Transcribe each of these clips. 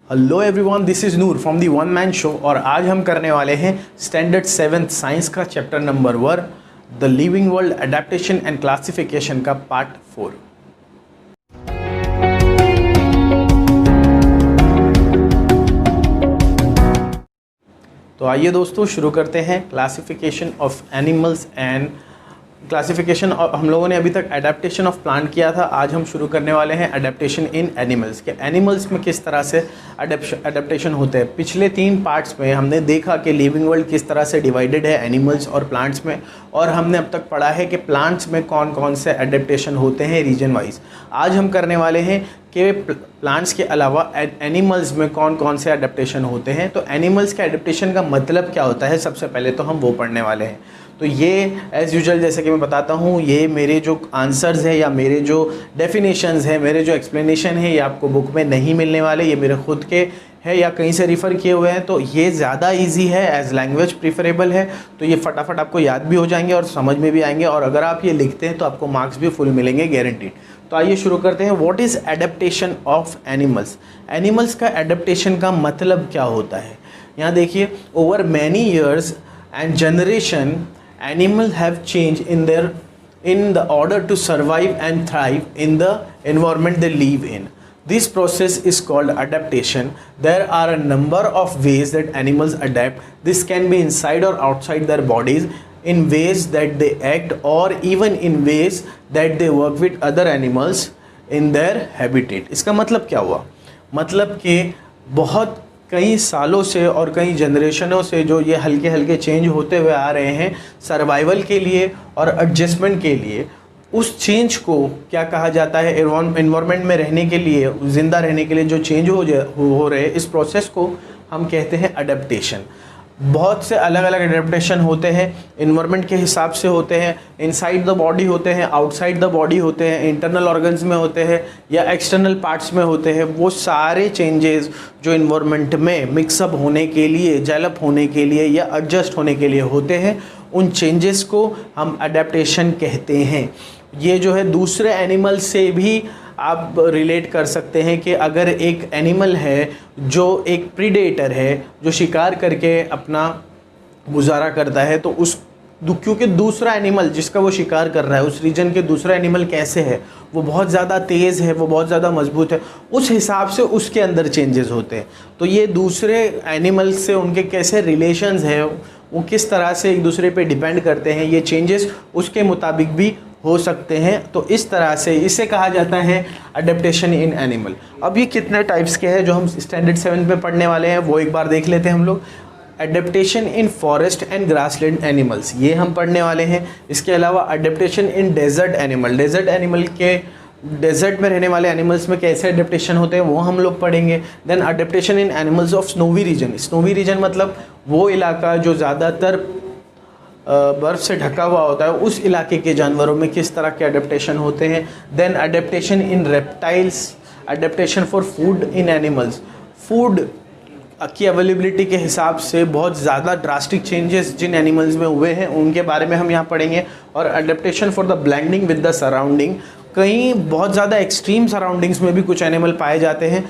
Hello everyone, this is Noor from the one man show. और आज हम करने वाले हैं स्टैंडर्ड 7th साइंस का chapter number 1 the living world adaptation and classification का पार्ट 4। तो आइए दोस्तों शुरू करते हैं classification of animals and classification. हम लोगों ने अभी तक एडेप्टेशन ऑफ प्लांट किया था, आज हम शुरू करने वाले हैं एडेप्टेशन इन एनिमल्स के। एनिमल्स में किस तरह से एडेप्टेशन होते हैं। पिछले 3 पार्ट्स में हमने देखा कि लिविंग वर्ल्ड किस तरह से डिवाइडेड है एनिमल्स और प्लांट्स में, और हमने अब तक पढ़ा है कि प्लांट्स में कौन कौन से एडेप्टेशन होते हैं रीजन वाइज। आज हम करने वाले हैं कि प्लांट्स के अलावा एनिमल्स में कौन कौन से एडेप्टेशन होते हैं। तो एनिमल्स के एडेप्टेशन का मतलब क्या होता है, सबसे पहले तो हम वो पढ़ने वाले हैं। तो ये एज़ यूजुअल जैसे कि मैं बताता हूँ, ये मेरे जो आंसर्स हैं या मेरे जो डेफिनेशंस हैं, मेरे जो एक्सप्लेनेशन है, ये आपको बुक में नहीं मिलने वाले, ये मेरे खुद के है या कहीं से रिफ़र किए हुए हैं। तो ये ज़्यादा इजी है, एज लैंग्वेज प्रीफरेबल है, तो ये फटाफट आपको याद भी हो जाएंगे और समझ में भी आएंगे। और अगर आप ये लिखते हैं तो आपको मार्क्स भी फुल मिलेंगे, गारंटीड। तो आइए शुरू करते हैं। What is adaptation of animals. Animals का एडेप्टेशन का मतलब क्या होता है। यहाँ देखिए, over many years and generation animals have changed in the order to survive and thrive in the environment they live in. This process is called adaptation. There are a number of ways that animals adapt. This can be inside or outside their bodies, in ways that they act, or even in ways that they work with other animals in their habitat. इसका मतलब क्या हुआ, मतलब कि बहुत कई सालों से और कई जनरेशनों से जो ये हल्के हल्के चेंज होते हुए आ रहे हैं सर्वाइवल के लिए और एडजस्टमेंट के लिए, उस चेंज को क्या कहा जाता है, एनवायरनमेंट में रहने के लिए, ज़िंदा रहने के लिए जो चेंज हो रहे हैं, इस प्रोसेस को हम कहते हैं अडेप्टेशन। बहुत से अलग अलग एडेप्टेशन होते हैं, इन्वायरमेंट के हिसाब से होते हैं, इनसाइड द बॉडी होते हैं, आउटसाइड द बॉडी होते हैं, इंटरनल ऑर्गन्स में होते हैं या एक्सटर्नल पार्ट्स में होते हैं। वो सारे चेंजेस जो इन्वायरमेंट में मिक्सअप होने के लिए, डेवलप होने के लिए या एडजस्ट होने के लिए होते हैं, उन चेंजेस को हम अडेप्टेशन कहते हैं। ये जो है दूसरे एनिमल से भी आप रिलेट कर सकते हैं कि अगर एक एनिमल है जो एक प्रीडेटर है, जो शिकार करके अपना गुजारा करता है, तो क्योंकि दूसरा एनिमल जिसका वो शिकार कर रहा है, उस रीजन के दूसरा एनिमल कैसे है, वो बहुत ज़्यादा तेज़ है, वो बहुत ज़्यादा मजबूत है, उस हिसाब से उसके अंदर चेंजेस होते हैं। तो ये दूसरे एनिमल से उनके कैसे रिलेशंस हैं, वो किस तरह से एक दूसरे पे डिपेंड करते हैं, ये चेंजेस उसके मुताबिक भी हो सकते हैं। तो इस तरह से इसे कहा जाता है अडेप्टेशन इन एनिमल। अब ये कितने टाइप्स के हैं जो हम स्टैंडर्ड 7 में पढ़ने वाले हैं, वो एक बार देख लेते हैं हम लोग। Adaptation in forest and grassland animals, ये हम पढ़ने वाले हैं। इसके अलावा adaptation in desert animal, desert animal के डेजर्ट में रहने वाले एनिमल्स में कैसे अडेप्टेशन होते हैं वो हम लोग पढ़ेंगे। Then adaptation in animals of snowy region. Snowy region मतलब वो इलाका जो ज़्यादातर बर्फ़ से ढका हुआ होता है, उस इलाके के जानवरों में किस तरह के अडेप्टेशन होते हैं। Then adaptation in reptiles, adaptation for food in animals. Food की अवेलेबिलिटी के हिसाब से बहुत ज़्यादा ड्रास्टिक चेंजेस जिन एनिमल्स में हुए हैं उनके बारे में हम यहाँ पढ़ेंगे। और adaptation for the blending with the surrounding. कहीं बहुत ज़्यादा एक्सट्रीम सराउंडिंग्स में भी कुछ एनिमल पाए जाते हैं,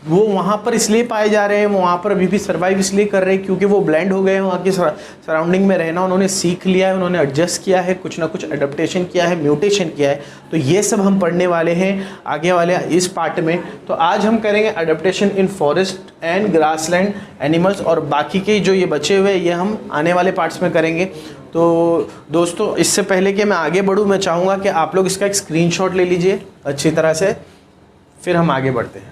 वो वहाँ पर इसलिए पाए जा रहे हैं, वो वहाँ पर अभी भी सर्वाइव इसलिए कर रहे हैं क्योंकि वो ब्लेंड हो गए हैं, वहाँ की सराउंडिंग में रहना उन्होंने सीख लिया है, उन्होंने एडजस्ट किया है, कुछ ना कुछ अडेप्टेशन किया है, म्यूटेशन किया है। तो ये सब हम पढ़ने वाले हैं आगे वाले इस पार्ट में। तो आज हम करेंगे adaptation in forest and grassland animals, और बाकी के जो ये बचे हुए ये हम आने वाले पार्ट्स में करेंगे। तो दोस्तों, इससे पहले कि मैं आगे बढ़ूँ, मैं चाहूँगा कि आप लोग इसका एक स्क्रीनशॉट ले लीजिए अच्छी तरह से, फिर हम आगे बढ़ते हैं।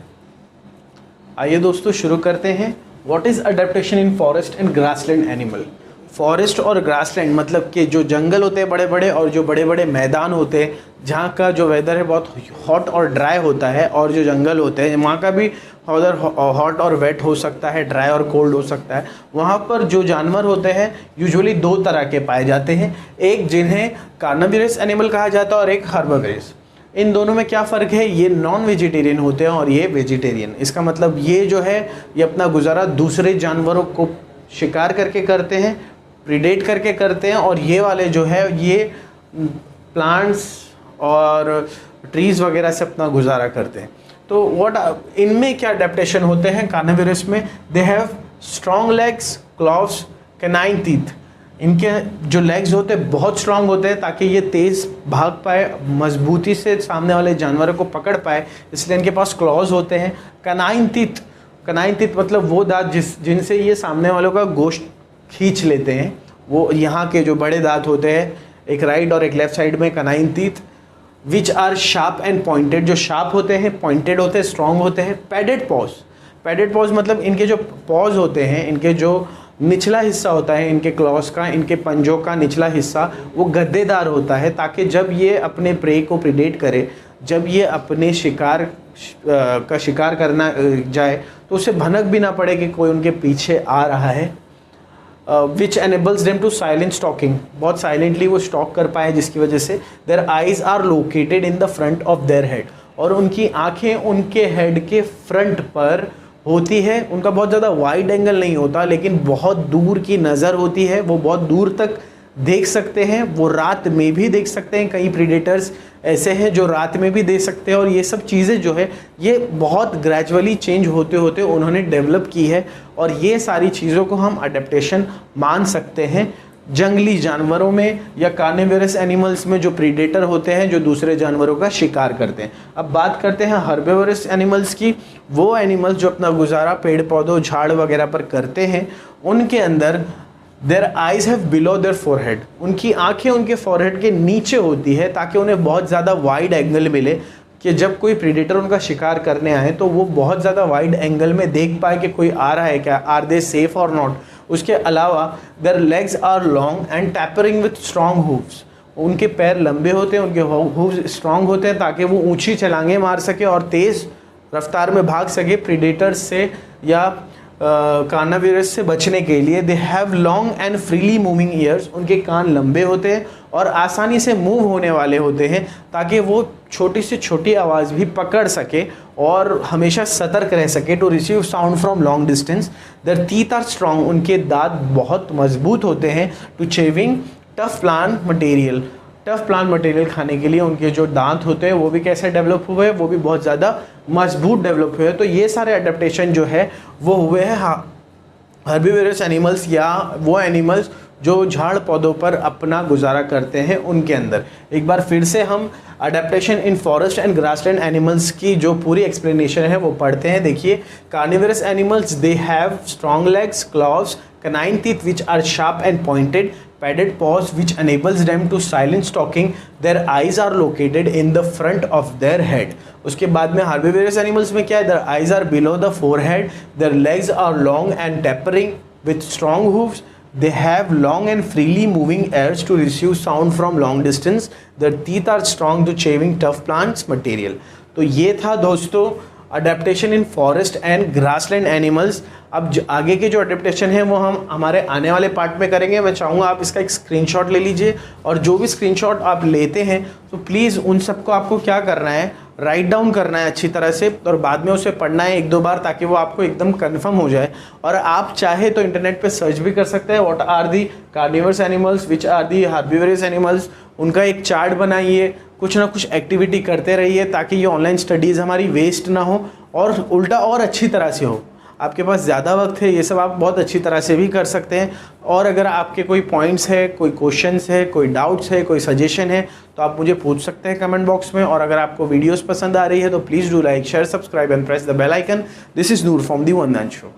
आइए दोस्तों शुरू करते हैं। What is adaptation in forest and grassland animal. Forest और ग्रासलैंड मतलब कि जो जंगल होते हैं बड़े बड़े, और जो बड़े बड़े मैदान होते हैं जहाँ का जो वेदर है बहुत हॉट और ड्राई होता है, और जो जंगल होते हैं वहाँ का भी वेदर हॉट और वेट हो सकता है, ड्राई और कोल्ड हो सकता है। वहाँ पर जो जानवर होते हैं यूजुअली 2 तरह के पाए जाते हैं, एक जिन्हें कार्निवोरस एनिमल कहा जाता है और एक हर्बिवोरस। इन दोनों में क्या फ़र्क है, ये नॉन वेजिटेरियन होते हैं और ये वेजिटेरियन। इसका मतलब ये जो है ये अपना गुजारा दूसरे जानवरों को शिकार करके करते हैं, प्रीडेट करके करते हैं, और ये वाले जो है ये प्लांट्स और ट्रीज़ वगैरह से अपना गुजारा करते हैं। तो इनमें क्या अडेप्टेशन होते हैं कार्निवोरस में? They have strong legs, cloves, canine teeth. इनके जो लेग्स होते हैं बहुत स्ट्रांग होते हैं ताकि ये तेज़ भाग पाए, मजबूती से सामने वाले जानवरों को पकड़ पाए, इसलिए इनके पास क्लॉज होते हैं। कैनाइन टीथ मतलब वो दांत जिनसे ये सामने वालों का गोश्त खींच लेते हैं, वो यहाँ के जो बड़े दांत होते हैं, एक राइट और एक लेफ्ट साइड में canine teeth. Which are sharp and pointed, जो शार्प होते हैं, पॉइंटेड होते हैं, स्ट्रॉन्ग होते हैं। पैडेड पॉज मतलब इनके जो पॉज होते हैं, इनके जो निचला हिस्सा होता है इनके क्लॉस का, इनके पंजों का निचला हिस्सा वो गद्देदार होता है ताकि जब ये अपने प्रे को प्रिडेट करे, जब ये अपने शिकार का शिकार करना जाए तो उसे भनक भी ना पड़े कि कोई उनके पीछे आ रहा है। Which enables them to silent stalking, बहुत साइलेंटली वो स्टॉक कर पाए, जिसकी वजह से their eyes are located in the front of their head, और उनकी आँखें उनके हेड के फ्रंट पर होती है। उनका बहुत ज़्यादा वाइड एंगल नहीं होता लेकिन बहुत दूर की नज़र होती है, वो बहुत दूर तक देख सकते हैं, वो रात में भी देख सकते हैं। कई प्रीडेटर्स ऐसे हैं जो रात में भी देख सकते हैं, और ये सब चीज़ें जो है ये बहुत ग्रेजुअली चेंज होते होते उन्होंने डेवलप की है, और ये सारी चीज़ों को हम अडेप्टेशन मान सकते हैं जंगली जानवरों में या कार्निवोरस एनिमल्स में जो प्रीडेटर होते हैं, जो दूसरे जानवरों का शिकार करते हैं। अब बात करते हैं हर्बीवोरस एनिमल्स की। वो एनिमल्स जो अपना गुजारा पेड़ पौधों, झाड़ वगैरह पर करते हैं, उनके अंदर their eyes have below their forehead, उनकी आंखें उनके फोरहेड के नीचे होती है ताकि उन्हें बहुत ज़्यादा वाइड एंगल मिले कि जब कोई प्रीडेटर उनका शिकार करने आए तो वो बहुत ज़्यादा वाइड एंगल में देख पाए कि कोई आ रहा है क्या, आर दे सेफ और नॉट। उसके अलावा their legs are long and tapering with strong hooves, उनके पैर लंबे होते हैं, उनके हूव्स स्ट्रॉन्ग होते हैं ताकि वो ऊंची छलांगे मार सके और तेज़ रफ्तार में भाग सके प्रीडेटर्स से या कार्निवोरस से बचने के लिए। They have long and freely moving years, उनके कान लंबे होते हैं और आसानी से मूव होने वाले होते हैं ताकि वो छोटी से छोटी आवाज़ भी पकड़ सके और हमेशा सतर्क रह सके, to receive sound from long distance. Their teeth are strong, उनके दांत बहुत मजबूत होते हैं, to chewing tough plant material, tough plant material खाने के लिए उनके जो दांत होते हैं वो भी कैसे डेवलप हुए हैं, वो भी बहुत ज़्यादा मजबूत डेवलप हुए हैं। तो ये सारे अडेप्टेशन जो है वो हुए हैं हर्बीवोरस एनिमल्स या वो एनिमल्स जो झाड़ पौधों पर अपना गुजारा करते हैं उनके अंदर। एक बार फिर से हम adaptation in forest and grassland animals की जो पूरी एक्सप्लेनेशन है वो पढ़ते हैं। देखिए, carnivorous animals they have strong legs, cloves, canine teeth which are sharp and pointed, padded paws which enables them to silent stalking, their eyes are located in the front of their head। उसके बाद में herbivorous animals में क्या है, their eyes are below the forehead, their legs are long and tapering with strong hooves, they have long and freely moving ears to receive sound from long distance, their teeth are strong to chewing tough plants material। तो ये था दोस्तों adaptation in forest and grassland animals. अब आगे के जो adaptation है वो हम हमारे आने वाले पार्ट में करेंगे। मैं चाहूँगा आप इसका एक स्क्रीनशॉट ले लीजिए, और जो भी स्क्रीनशॉट आप लेते हैं तो प्लीज़ उन सबको आपको क्या करना है, राइट डाउन करना है अच्छी तरह से, और बाद में उसे पढ़ना है 1-2 बार ताकि वो आपको एकदम कंफर्म हो जाए। और आप चाहे तो इंटरनेट पे सर्च भी कर सकते हैं, what are the carnivorous animals, which are the herbivorous animals, उनका एक चार्ट बनाइए, कुछ ना कुछ एक्टिविटी करते रहिए ताकि ये ऑनलाइन स्टडीज़ हमारी वेस्ट ना हो और उल्टा और अच्छी तरह से हो। आपके पास ज़्यादा वक्त है, ये सब आप बहुत अच्छी तरह से भी कर सकते हैं। और अगर आपके कोई पॉइंट्स है, कोई क्वेश्चंस है, कोई डाउट्स है, कोई सजेशन है तो आप मुझे पूछ सकते हैं कमेंट बॉक्स में। और अगर आपको वीडियोस पसंद आ रही है तो please do like, share, subscribe and press the bell icon. This is Noor from the one man show.